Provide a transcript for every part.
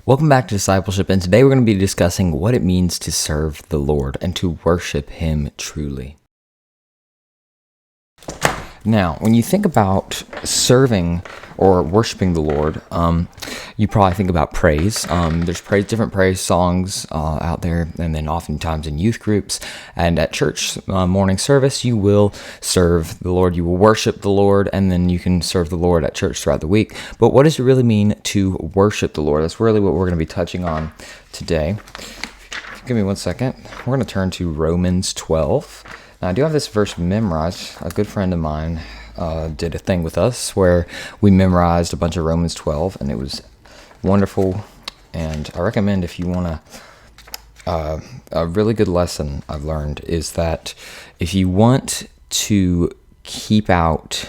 Welcome back to Discipleship, and today we're going to be discussing what it means to serve the Lord and to worship Him truly. Now, when you think about serving or worshiping the Lord, you probably think about praise. There's different praise songs out there, and then oftentimes in youth groups and at church morning service, you will serve the Lord. You will worship the Lord, and then you can serve the Lord at church throughout the week. But what does it really mean to worship the Lord? That's really what we're going to be touching on today. Give me 1 second. We're going to turn to Romans 12. Now, I do have this verse memorized. A good friend of mine did a thing with us where we memorized a bunch of Romans 12, and it was wonderful. And I recommend, if you want a really good lesson I've learned is that if you want to keep out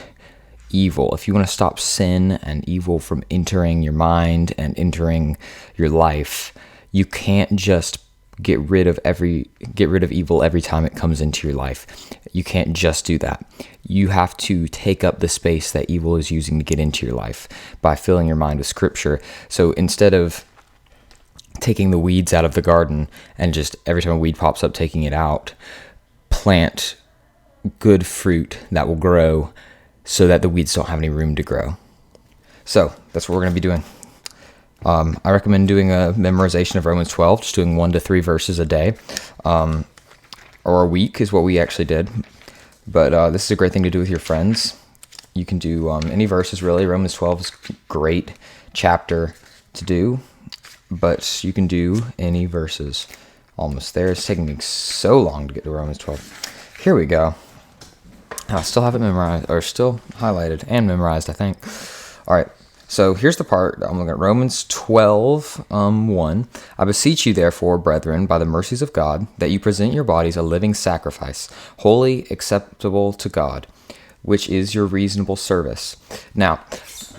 evil, if you want to stop sin and evil from entering your mind and entering your life, you can't just get rid of evil every time it comes into your life. You can't just do that. You have to take up the space that evil is using to get into your life by filling your mind with scripture. So instead of taking the weeds out of the garden and just every time a weed pops up, taking it out, plant good fruit that will grow so that the weeds don't have any room to grow. So that's what we're going to be doing. I recommend doing a memorization of Romans 12, just doing 1 to 3 verses a day, or a week is what we actually did. But this is a great thing to do with your friends. You can do any verses, really. Romans 12 is a great chapter to do, but you can do any verses. Almost there. It's taking me so long to get to Romans 12. Here we go. I still have it memorized, or still highlighted and memorized, I think. All right. So here's the part. I'm looking at Romans 12, 1. I beseech you, therefore, brethren, by the mercies of God, that you present your bodies a living sacrifice, holy, acceptable to God, which is your reasonable service. Now,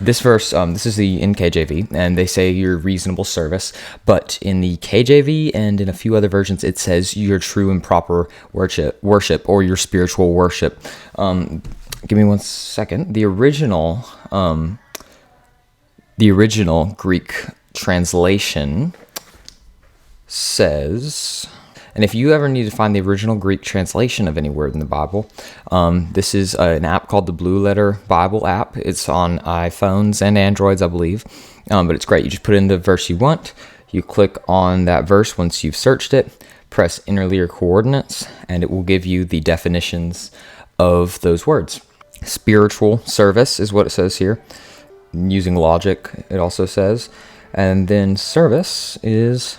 this verse, this is the NKJV, and they say your reasonable service, but in the KJV and in a few other versions, it says your true and proper worship or your spiritual worship. Give me 1 second. The original Greek translation says, and if you ever need to find the original Greek translation of any word in the Bible, this is an app called the Blue Letter Bible app. It's on iPhones and Androids, I believe, but it's great. You just put in the verse you want. You click on that verse once you've searched it, press interlinear coordinates, and it will give you the definitions of those words. Spiritual service is what it says here. Using logic, it also says. And then service is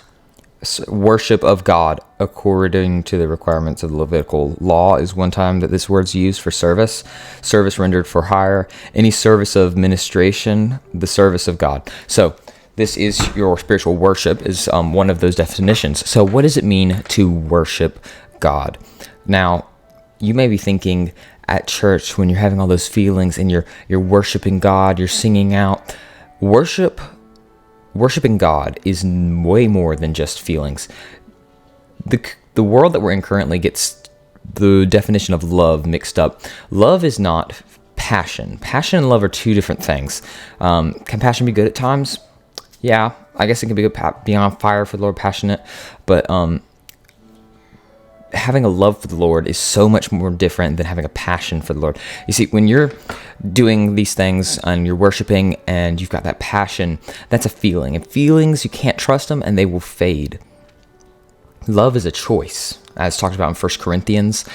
worship of God according to the requirements of the Levitical law is one time that this word's used for service. Service rendered for hire. Any service of ministration, the service of God. So this is your spiritual worship is one of those definitions. So what does it mean to worship God? Now, you may be thinking, at church, when you're having all those feelings and you're worshiping God, you're singing out. Worshiping God is way more than just feelings. The world that we're in currently gets the definition of love mixed up. Love is not passion. Passion and love are two different things. Can passion be good at times? Yeah, I guess it can be good, being on fire for the Lord, passionate, but having a love for the Lord is so much more different than having a passion for the Lord. You see, when you're doing these things and you're worshiping and you've got that passion, that's a feeling. And feelings, you can't trust them and they will fade. Love is a choice, as talked about in 1 Corinthians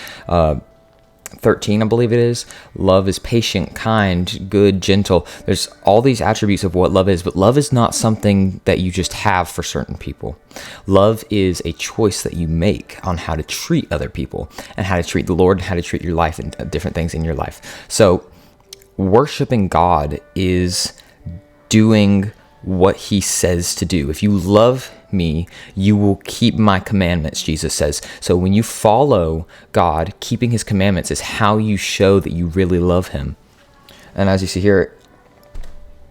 13, I believe it is. Love is patient, kind, good, gentle. There's all these attributes of what love is, but love is not something that you just have for certain people. Love is a choice that you make on how to treat other people and how to treat the Lord and how to treat your life and different things in your life. So worshiping God is doing what He says to do. If you love me, you will keep my commandments, Jesus says. So when you follow God, keeping His commandments is how you show that you really love Him. And as you see here,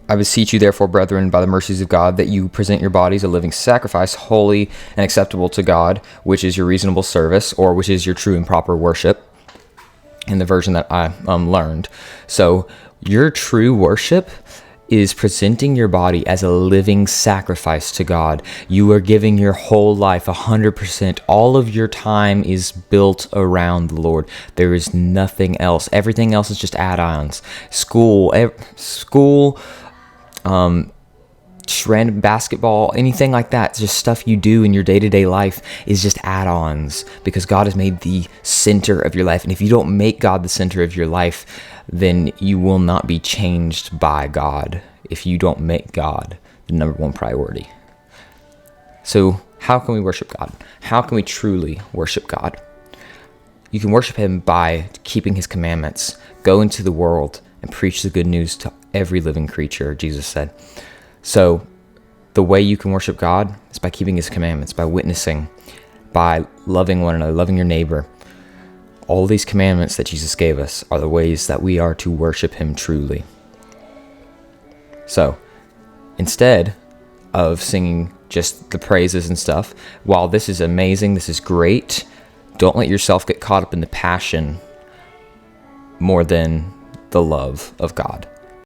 I beseech you, therefore, brethren, by the mercies of God, that you present your bodies a living sacrifice, holy and acceptable to God, which is your reasonable service, or which is your true and proper worship, in the version that I learned. So your true worship is presenting your body as a living sacrifice to God. You are giving your whole life 100%. All of your time is built around the Lord. There is nothing else. Everything else is just add-ons. School, random basketball, anything like that, just stuff you do in your day-to-day life is just add-ons, because God has made the center of your life. And if you don't make God the center of your life, then you will not be changed by God if you don't make God the number one priority. So how can we worship God? How can we truly worship God? You can worship him by keeping his commandments. Go into the world and preach the good news to every living creature, Jesus said. So the way you can worship God is by keeping his commandments, by witnessing, by loving one another, loving your neighbor. All these commandments that Jesus gave us are the ways that we are to worship him truly. So instead of singing just the praises and stuff, while this is amazing, this is great, don't let yourself get caught up in the passion more than the love of God.